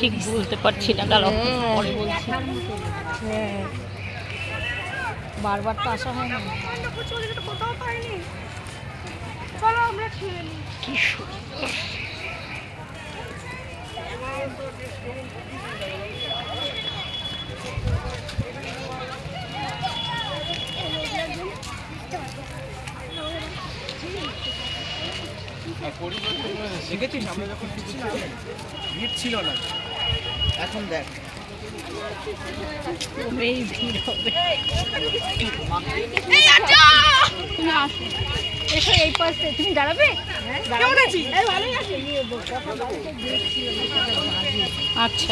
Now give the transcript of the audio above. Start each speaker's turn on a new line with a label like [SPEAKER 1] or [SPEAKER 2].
[SPEAKER 1] ঠিক বলতে পারছি না, দাঁড়াও পরে বলছি।
[SPEAKER 2] হ্যাঁ, বারবার তো আসা হয় না।
[SPEAKER 1] কি সুন্দর।
[SPEAKER 3] দেখেছিস আমরা যখন ভিড় ছিল না, এখন দেখ
[SPEAKER 1] এই ভিড় হবে।
[SPEAKER 2] তুমি আসো, এসো এই পাশে। তুমি দাঁড়াবে?
[SPEAKER 1] আচ্ছা।